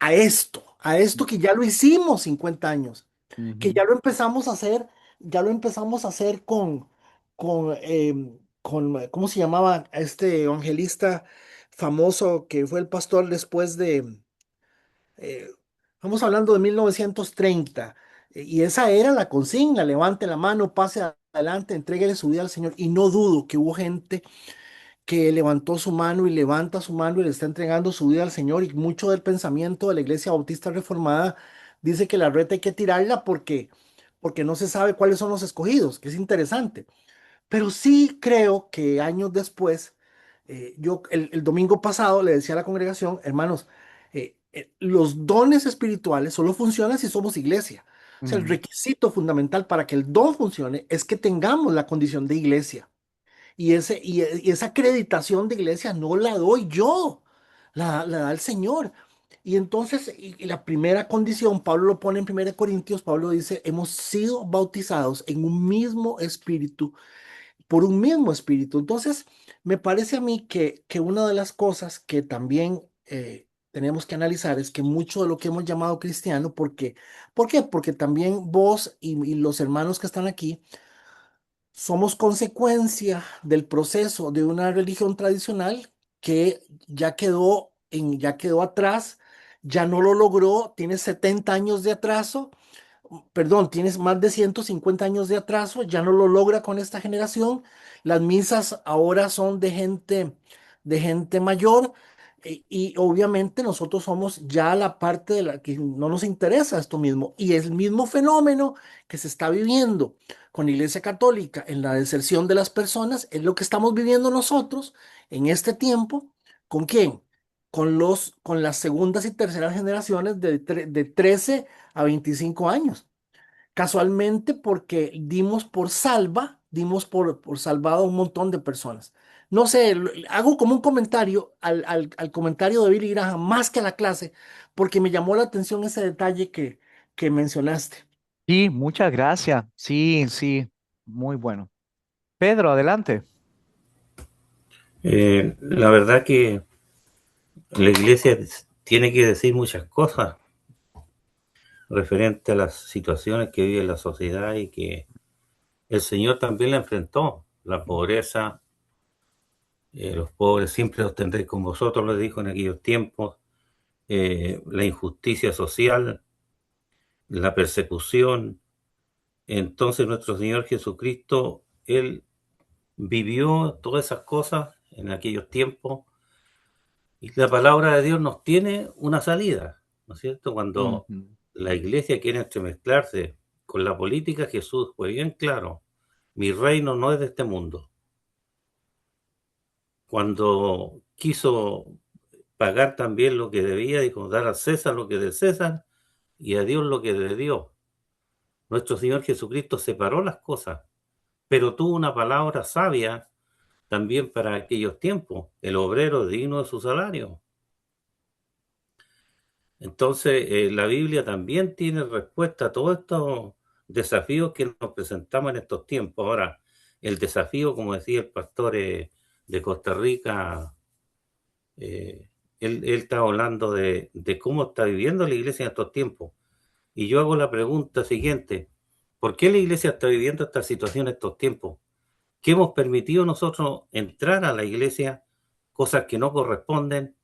a esto que ya lo hicimos 50 años, que ujú, ya lo empezamos a hacer, ya lo empezamos a hacer ¿cómo se llamaba este evangelista famoso que fue el pastor después eh, estamos hablando de 1930, y esa era la consigna: levante la mano, pase adelante, entréguele su vida al Señor, y no dudo que hubo gente que levantó su mano y levanta su mano y le está entregando su vida al Señor. Y mucho del pensamiento de la Iglesia Bautista Reformada dice que la red hay que tirarla porque no se sabe cuáles son los escogidos, que es interesante. Pero sí creo que años después, yo el domingo pasado le decía a la congregación, hermanos, los dones espirituales solo funcionan si somos iglesia. O sea, el ujú, requisito fundamental para que el don funcione es que tengamos la condición de iglesia. Y esa acreditación de iglesia no la doy yo, la da el Señor. Y entonces, y la primera condición, Pablo lo pone en 1 Corintios, Pablo dice, hemos sido bautizados en un mismo espíritu, por un mismo espíritu. Entonces, me parece a mí que una de las cosas que también tenemos que analizar es que mucho de lo que hemos llamado cristiano, ¿por qué? Porque también vos y los hermanos que están aquí, somos consecuencia del proceso de una religión tradicional que ya quedó atrás, ya no lo logró, tiene 70 años de atraso, perdón, tienes más de 150 años de atraso, ya no lo logra con esta generación. Las misas ahora son de gente mayor, y obviamente nosotros somos ya la parte de la que no nos interesa esto mismo. Y el mismo fenómeno que se está viviendo con la Iglesia Católica en la deserción de las personas es lo que estamos viviendo nosotros en este tiempo. ¿Con quién? Con las segundas y terceras generaciones de 13 a 25 años. Casualmente porque dimos por salvado a un montón de personas. No sé, hago como un comentario al comentario de Billy Graham más que a la clase, porque me llamó la atención ese detalle que mencionaste. sí, muchas gracias. Sí, sí, muy bueno. Pedro, adelante. La verdad que la iglesia tiene que decir muchas cosas referente a las situaciones que vive la sociedad y que el Señor también la enfrentó. La pobreza, los pobres siempre los tendréis con vosotros, lo dijo en aquellos tiempos, la injusticia social, la persecución. Entonces nuestro Señor Jesucristo, Él vivió todas esas cosas en aquellos tiempos y la palabra de Dios nos tiene una salida. ¿no es cierto? Cuando Ujú. la iglesia quiere entremezclarse con la política, Jesús fue bien claro, mi reino no es de este mundo. Cuando quiso pagar también lo que debía, dijo, dar a César lo que es de César y a Dios lo que es de Dios. Nuestro Señor Jesucristo separó las cosas, pero tuvo una palabra sabia también para aquellos tiempos, el obrero digno de su salario. Entonces, la Biblia también tiene respuesta a todos estos desafíos que nos presentamos en estos tiempos. Ahora, el desafío, como decía el pastor de Costa Rica, eh, él está hablando de cómo está viviendo la iglesia en estos tiempos. Y yo hago la pregunta siguiente, ¿por qué la iglesia está viviendo esta situación en estos tiempos? ¿Qué hemos permitido nosotros entrar a la iglesia, cosas que no corresponden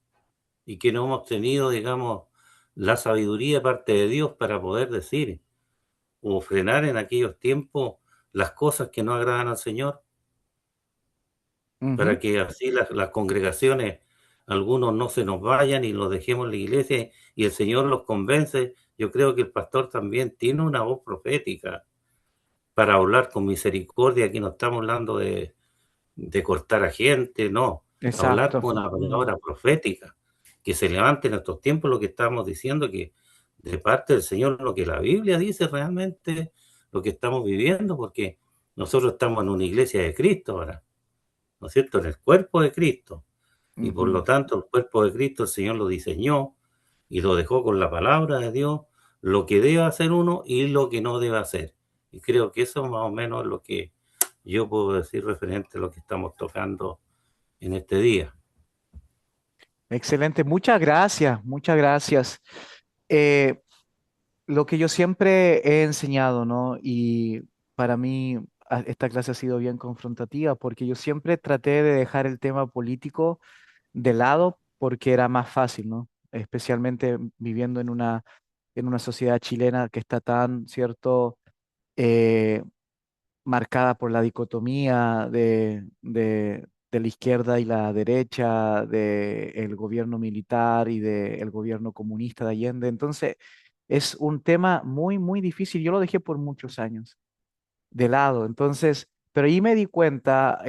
y que no hemos tenido, digamos, la sabiduría de parte de Dios para poder decir o frenar en aquellos tiempos las cosas que no agradan al Señor, para Ujú. que así las congregaciones, algunos no se nos vayan y los dejemos en la iglesia y el Señor los convence? Yo creo que el pastor también tiene una voz profética para hablar con misericordia. Aquí no estamos hablando de cortar a gente, no, hablar Exacto. con una Mm. palabra profética, que se levante en estos tiempos lo que estamos diciendo, que de parte del Señor, lo que la Biblia dice realmente, lo que estamos viviendo, porque nosotros estamos en una iglesia de Cristo ahora, ¿no es cierto? En el cuerpo de Cristo, y por Ujú. lo tanto el cuerpo de Cristo el Señor lo diseñó y lo dejó con la palabra de Dios, lo que debe hacer uno y lo que no debe hacer. Y creo que eso más o menos es lo que yo puedo decir referente a lo que estamos tocando en este día. Excelente. Muchas gracias. Muchas gracias. Eh, lo que yo siempre he enseñado, ¿no? Y para mí esta clase ha sido bien confrontativa porque yo siempre traté de dejar el tema político de lado porque era más fácil, ¿no? Especialmente viviendo en una sociedad chilena que está tan, ¿cierto? eh, Marcada por la dicotomía de la izquierda y la derecha, del gobierno militar y del gobierno comunista de Allende. Entonces, es un tema muy, muy difícil. Yo lo dejé por muchos años de lado. Entonces, pero ahí me di cuenta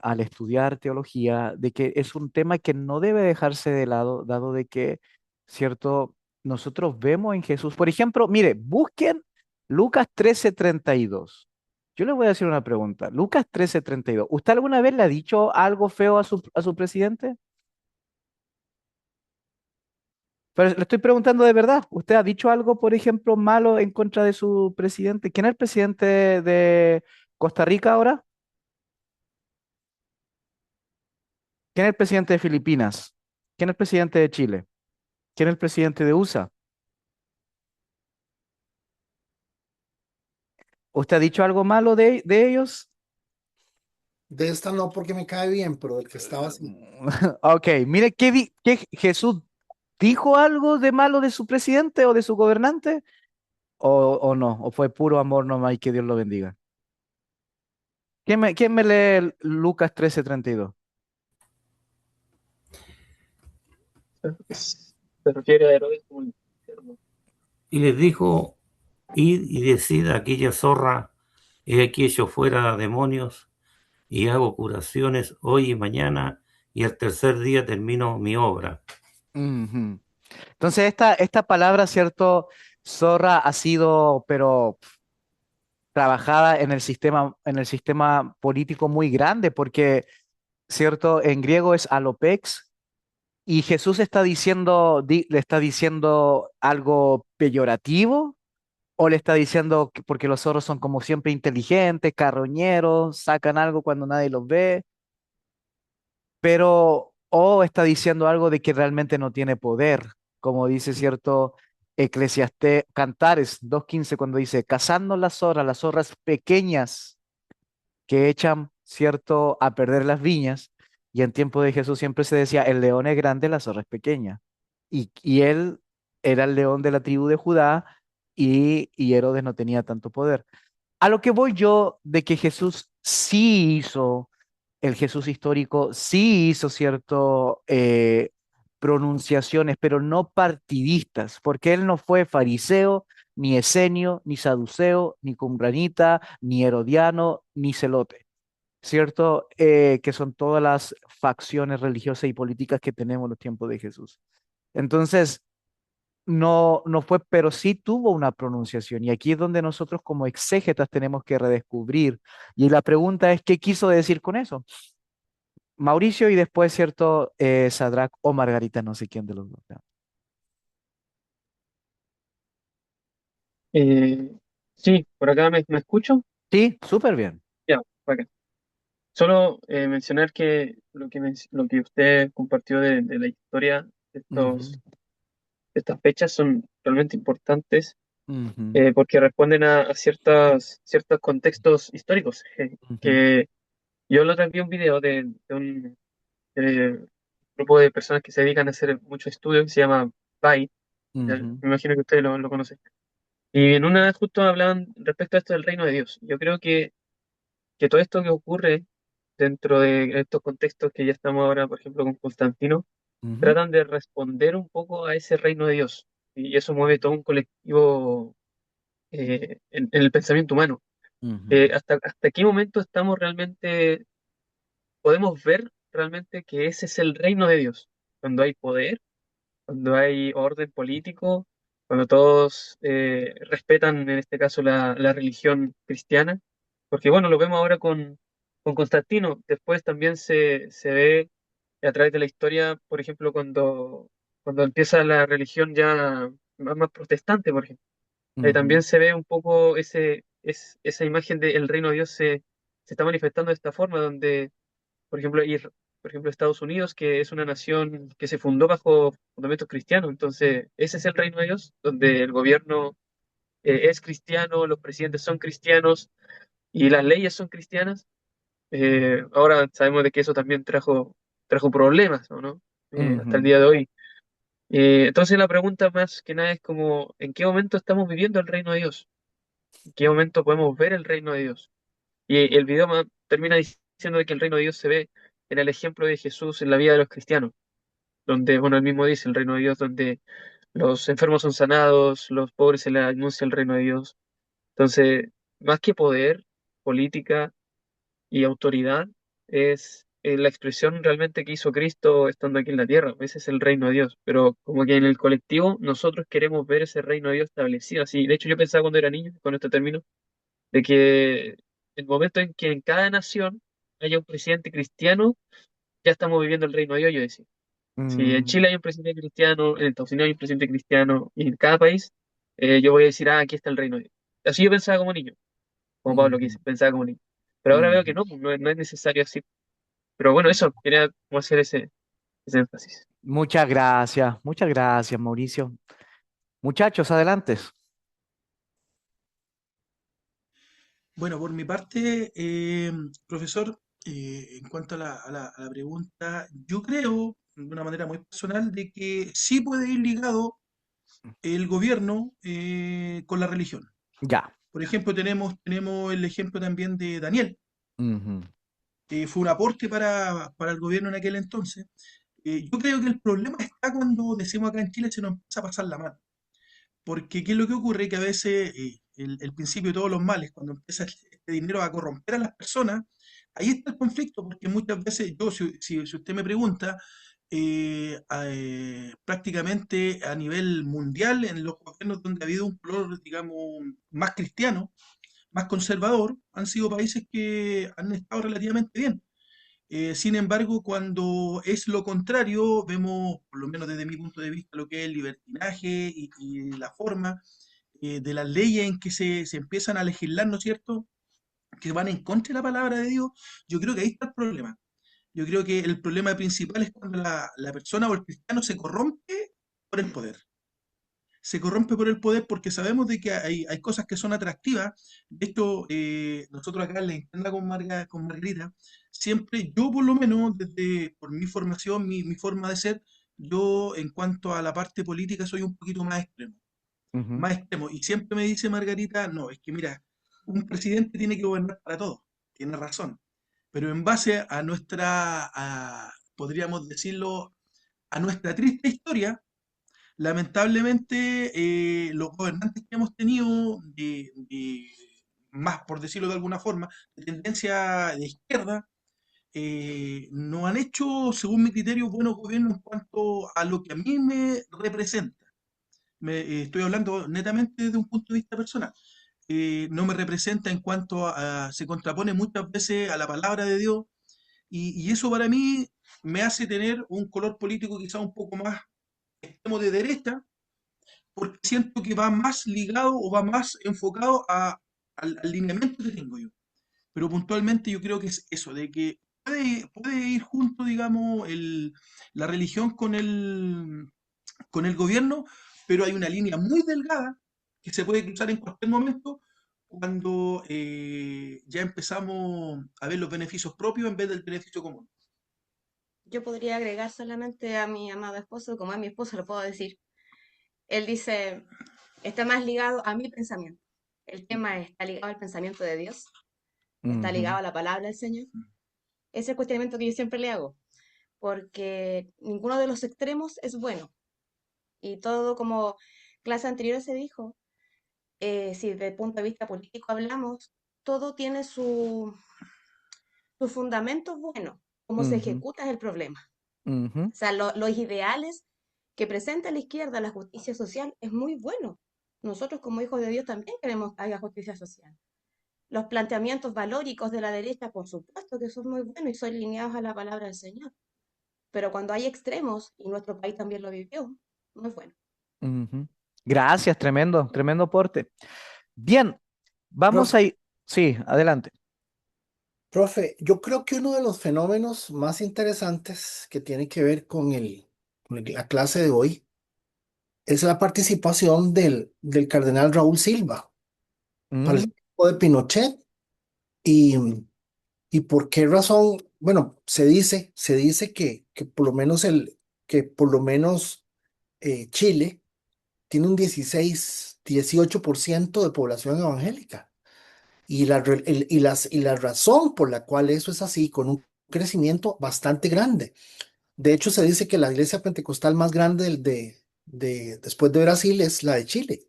al estudiar teología de que es un tema que no debe dejarse de lado, dado de que, cierto, nosotros vemos en Jesús. Por ejemplo, mire, busquen Lucas 13:32. Yo le voy a decir una pregunta. Lucas 13:32. ¿Usted alguna vez le ha dicho algo feo a su presidente? Pero le estoy preguntando de verdad. ¿Usted ha dicho algo, por ejemplo, malo en contra de su presidente? ¿Quién es el presidente de Costa Rica ahora? ¿Quién es el presidente de Filipinas? ¿Quién es el presidente de Chile? ¿Quién es el presidente de USA? ¿Usted ha dicho algo malo de ellos? De esta no porque me cae bien, pero del que estaba así. Ok, mire, ¿qué Jesús dijo algo de malo de su presidente o de su gobernante? O no? ¿O fue puro amor nomás y que Dios lo bendiga? ¿Quién me lee Lucas 13:32? Se refiere a Herodes como el infierno. Y les dijo, id y decid a aquella zorra, he aquí yo fuera demonios y hago curaciones hoy y mañana y al tercer día termino mi obra. Ujú. Entonces, esta palabra, ¿cierto? Zorra ha sido, pero trabajada en el sistema político muy grande, porque, ¿cierto? En griego es alopex, y Jesús está diciendo, le está diciendo algo peyorativo, o le está diciendo que porque los zorros son como siempre inteligentes, carroñeros, sacan algo cuando nadie los ve, pero, o está diciendo algo de que realmente no tiene poder, como dice cierto Eclesiastés, Cantares 2:15, cuando dice, cazando las zorras pequeñas que echan, cierto, a perder las viñas. Y en tiempo de Jesús siempre se decía, el león es grande, la zorra es pequeña. Y él era el león de la tribu de Judá y Herodes no tenía tanto poder. A lo que voy yo de que Jesús sí hizo, el Jesús histórico sí hizo, cierto, pronunciaciones, pero no partidistas, porque él no fue fariseo, ni esenio, ni saduceo, ni cumranita, ni herodiano, ni celote, ¿cierto? Que son todas las facciones religiosas y políticas que tenemos en los tiempos de Jesús. Entonces, no fue, pero sí tuvo una pronunciación. Y aquí es donde nosotros como exégetas tenemos que redescubrir. Y la pregunta es, ¿qué quiso decir con eso? Mauricio y después, ¿cierto? Sadrach o Margarita, no sé quién de los dos. ¿Ya? Eh, sí, por acá me escucho. Sí, súper bien. Ya, acá. Solo mencionar que lo que usted compartió de la historia de Ujú, de estas fechas son realmente importantes ujú, porque responden a ciertos contextos históricos. ujú, Que yo la otra vez vi un video de un grupo de personas que se dedican a hacer mucho estudio que se llama Byte. ujú, Me imagino que usted lo conoce. Y en una justo hablaban respecto a esto del reino de Dios. Yo creo que todo esto que ocurre dentro de estos contextos que ya estamos ahora, por ejemplo, con Constantino, ujú, tratan de responder un poco a ese reino de Dios. Y eso mueve todo un colectivo en el pensamiento humano. ujú, ¿Hasta qué momento estamos realmente, podemos ver realmente que ese es el reino de Dios? Cuando hay poder, cuando hay orden político, cuando todos respetan, en este caso, la religión cristiana. Porque bueno, lo vemos ahora con Constantino. Después también se ve a través de la historia, por ejemplo, cuando empieza la religión ya más protestante, por ejemplo. ujú, También se ve un poco esa imagen del reino de Dios se está manifestando de esta forma, donde por ejemplo, por ejemplo, Estados Unidos, que es una nación que se fundó bajo fundamentos cristianos. Entonces, ese es el reino de Dios, donde el gobierno es cristiano, los presidentes son cristianos y las leyes son cristianas. Ahora sabemos de que eso también trajo problemas, ¿no? Hasta el ujú, día de hoy. Entonces, la pregunta más que nada es como, ¿en qué momento estamos viviendo el reino de Dios? ¿En qué momento podemos ver el reino de Dios? Y el video termina diciendo de que el reino de Dios se ve en el ejemplo de Jesús en la vida de los cristianos, donde, bueno, él mismo dice el reino de Dios, donde los enfermos son sanados, los pobres se les anuncia el reino de Dios. Entonces, más que poder, política y autoridad, es la expresión realmente que hizo Cristo estando aquí en la tierra. Ese es el reino de Dios. Pero como que en el colectivo nosotros queremos ver ese reino de Dios establecido. Así, de hecho, yo pensaba cuando era niño, con este término, de que el momento en que en cada nación haya un presidente cristiano, ya estamos viviendo el reino de Dios, yo decía. Si en mm, Chile hay un presidente cristiano, en Estados Unidos hay un presidente cristiano, y en cada país, yo voy a decir, ah, aquí está el reino de Dios. Así yo pensaba como niño, como Pablo que ujú, dice, pensaba como niño. Pero ahora veo que ujú. no, pues, no es necesario así. Pero bueno, eso, quería como hacer ese énfasis. Muchas gracias, Mauricio. Muchachos, adelante. Bueno, por mi parte, profesor, en cuanto a a la pregunta, yo creo, de una manera muy personal, de que sí puede ir ligado el gobierno con la religión. Ya. Por ejemplo, tenemos el ejemplo también de Daniel, Ujú, que fue un aporte para el gobierno en aquel entonces. Yo creo que el problema está cuando decimos acá en Chile se nos empieza a pasar la mano. Porque ¿qué es lo que ocurre? Que a veces el principio de todos los males, cuando empieza este dinero a corromper a las personas, ahí está el conflicto, porque muchas veces yo, si usted me pregunta, prácticamente a nivel mundial, en los gobiernos donde ha habido un color, digamos, más cristiano, más conservador, han sido países que han estado relativamente bien. Sin embargo, cuando es lo contrario, vemos, por lo menos desde mi punto de vista, lo que es el libertinaje y la forma de las leyes en que se empiezan a legislar, ¿no es cierto?, que van en contra de la palabra de Dios. Yo creo que ahí está el problema. Yo creo que el problema principal es cuando la persona o el cristiano se corrompe por el poder. Se corrompe por el poder porque sabemos de que hay cosas que son atractivas. De hecho, nosotros acá en la interna con Margarita, siempre yo por lo menos, desde por mi formación, mi forma de ser, yo en cuanto a la parte política soy un poquito más extremo, ujú, más extremo. Y siempre me dice Margarita, no, es que mira, un presidente tiene que gobernar para todos, tiene razón, pero en base a podríamos decirlo, a nuestra triste historia, lamentablemente, los gobernantes que hemos tenido, más por decirlo de alguna forma, de tendencia de izquierda, no han hecho, según mi criterio, buenos gobiernos en cuanto a lo que a mí me representa. Estoy hablando netamente desde un punto de vista personal. No me representa en cuanto se contrapone muchas veces a la palabra de Dios, y eso para mí me hace tener un color político quizá un poco más extremo de derecha, porque siento que va más ligado o va más enfocado al lineamiento que tengo yo. Pero puntualmente yo creo que es eso, de que puede ir junto, digamos, la religión con el gobierno, pero hay una línea muy delgada que se puede cruzar en cualquier momento cuando ya empezamos a ver los beneficios propios en vez del beneficio común. Yo podría agregar solamente a mi amado esposo, como a mi esposo lo puedo decir. Él dice, está más ligado a mi pensamiento. El tema está ligado al pensamiento de Dios, está ligado Ujú, a la palabra del Señor. Ese es el cuestionamiento que yo siempre le hago, porque ninguno de los extremos es bueno. Y todo, como clase anterior se dijo, si desde el punto de vista político hablamos, todo tiene su fundamento bueno. Cómo se ujú, ejecuta es el problema. ujú. O sea, los ideales que presenta la izquierda, la justicia social, es muy bueno. Nosotros como hijos de Dios también queremos que haya justicia social. Los planteamientos valóricos de la derecha, por supuesto que son muy buenos y son lineados a la palabra del Señor. Pero cuando hay extremos, y nuestro país también lo vivió, no es bueno. Ujú. Gracias, tremendo, tremendo aporte. Bien, vamos Profe, a ir. Sí, adelante. profe, yo creo que uno de los fenómenos más interesantes que tiene que ver con la clase de hoy es la participación del cardenal Raúl Silva para el Mm, tiempo de Pinochet. Y, y por qué razón, bueno, se dice que por lo menos Chile tiene un 18% de población evangélica. Y la razón por la cual eso es así, con un crecimiento bastante grande. De hecho, se dice que la iglesia pentecostal más grande después de Brasil es la de Chile.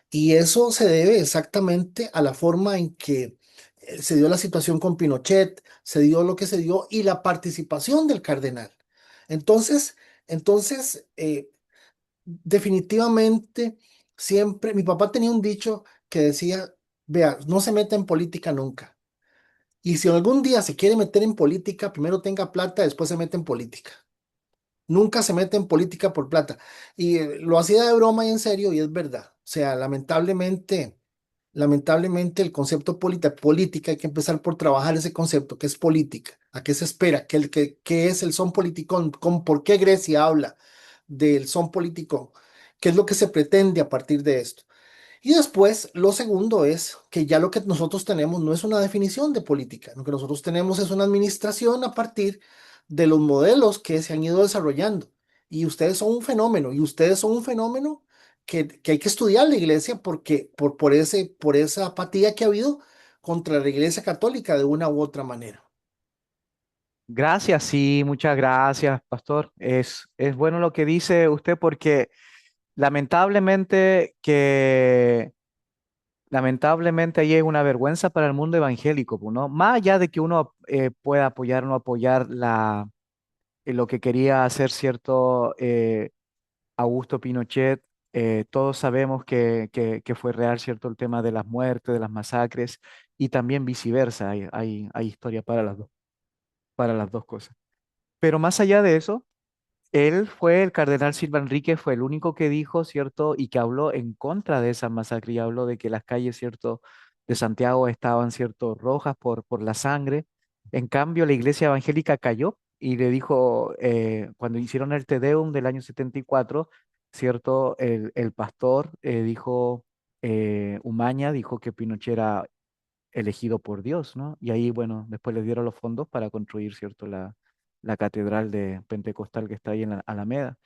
Y eso se debe exactamente a la forma en que se dio la situación con Pinochet, se dio lo que se dio y la participación del cardenal. Entonces, definitivamente, siempre, mi papá tenía un dicho que decía, vea, no se meta en política nunca. Y si algún día se quiere meter en política, primero tenga plata, después se mete en política. Nunca se mete en política por plata. Y lo hacía de broma y en serio, y es verdad. O sea, lamentablemente el concepto política, hay que empezar por trabajar ese concepto, que es política. ¿A qué se espera? ¿Qué es el son politicón? ¿Por qué Grecia habla del son politicón? ¿Qué es lo que se pretende a partir de esto? Y después, lo segundo es que ya lo que nosotros tenemos no es una definición de política, lo que nosotros tenemos es una administración a partir de los modelos que se han ido desarrollando. Y ustedes son un fenómeno, y ustedes son un fenómeno que hay que estudiar la iglesia porque por esa apatía que ha habido contra la iglesia católica de una u otra manera. gracias, sí, muchas gracias, pastor. Es bueno lo que dice usted porque lamentablemente que lamentablemente ahí es una vergüenza para el mundo evangélico, pues, ¿no? Más allá de que uno pueda apoyar o no apoyar lo que quería hacer cierto Augusto Pinochet, todos sabemos que fue real, ¿cierto? El tema de las muertes, de las masacres y también viceversa. Hay historia para las dos cosas. Pero más allá de eso, él fue, el cardenal Silva Enrique, fue el único que dijo, ¿cierto? Y que habló en contra de esa masacre y habló de que las calles, ¿cierto? De Santiago estaban, ¿cierto? Rojas por la sangre. En cambio, la iglesia evangélica cayó y le dijo, cuando hicieron el Te Deum del año 74, ¿cierto? El pastor dijo, Umaña dijo que Pinochet era elegido por Dios, ¿no? Y ahí, bueno, después les dieron los fondos para construir, ¿cierto? La catedral de Pentecostal que está ahí en la Alameda.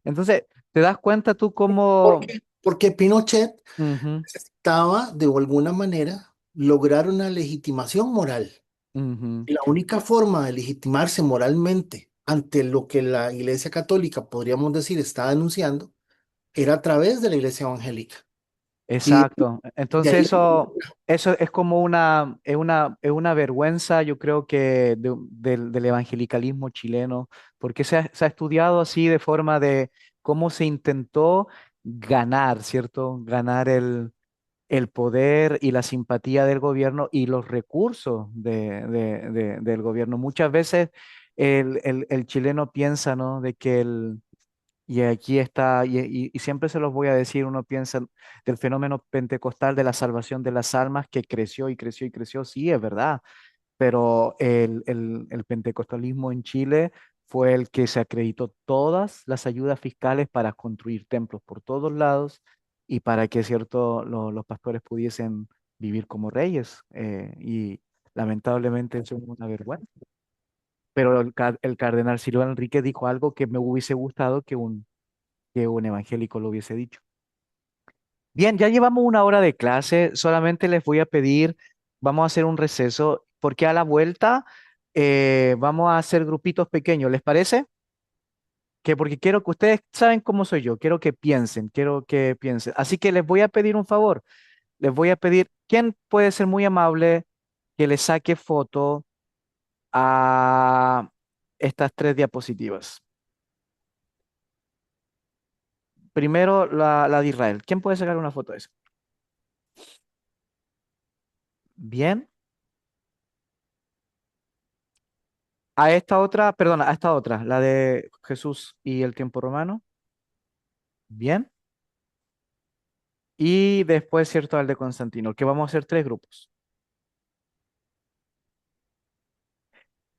Entonces, ¿te das cuenta tú cómo... Porque Pinochet Ujú, necesitaba de alguna manera lograr una legitimación moral. ujú, Y la única forma de legitimarse moralmente ante lo que la Iglesia Católica, podríamos decir, está denunciando, era a través de la Iglesia Evangélica. Y Exacto. de Entonces ahí, eso es como es una vergüenza, yo creo que del evangelicalismo chileno, porque se ha estudiado así de forma de cómo se intentó ganar, ¿cierto? Ganar el poder y la simpatía del gobierno y los recursos del gobierno. Muchas veces el chileno piensa, ¿no? De que y aquí está, y siempre se los voy a decir, uno piensa del fenómeno pentecostal de la salvación de las almas que creció y creció y creció, sí, es verdad, pero el pentecostalismo en Chile fue el que se acreditó todas las ayudas fiscales para construir templos por todos lados y para que, cierto, los pastores pudiesen vivir como reyes. Y lamentablemente eso es una vergüenza. Pero el cardenal Silva Enrique dijo algo que me hubiese gustado que un evangélico lo hubiese dicho. Bien, ya llevamos una hora de clase, solamente les voy a pedir, vamos a hacer un receso, porque a la vuelta vamos a hacer grupitos pequeños, ¿les parece? Que porque quiero que ustedes saben cómo soy yo, quiero que piensen. Así que les voy a pedir un favor, les voy a pedir, ¿quién puede ser muy amable que le saque foto a estas tres diapositivas? Primero la de Israel. ¿Quién puede sacar una foto de eso? Bien. A esta otra, perdona, a esta otra, la de Jesús y el tiempo romano. Bien. Y después, cierto, al de Constantino, que vamos a hacer tres grupos.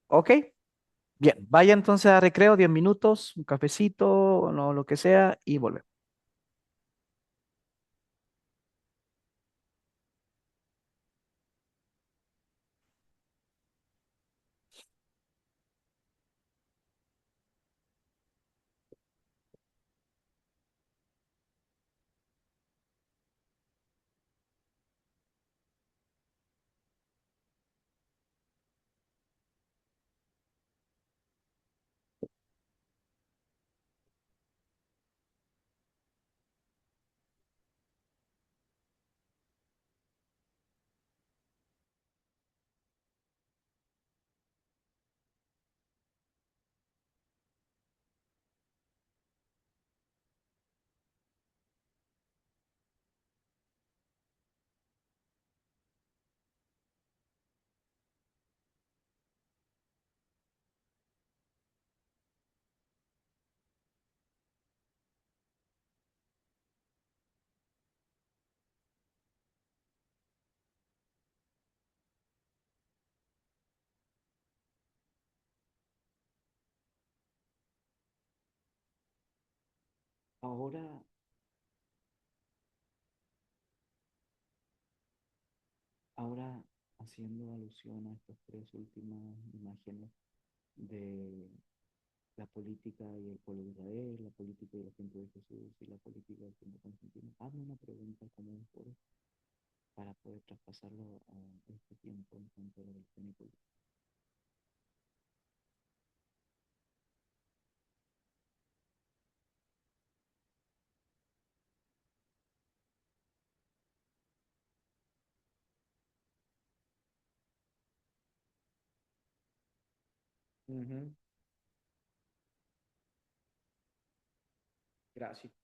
¿Ok? Bien. Vaya entonces a recreo, 10 minutos, un cafecito, no, lo que sea, y volvemos. Ahora, ahora haciendo alusión a estas tres últimas imágenes de la política y el pueblo de Israel, la política y el tiempo de Jesús y la política del tiempo de Constantino, hazme una pregunta como un foro para poder traspasarlo a este tiempo en cuanto a la religión y política. Ujú. Gracias.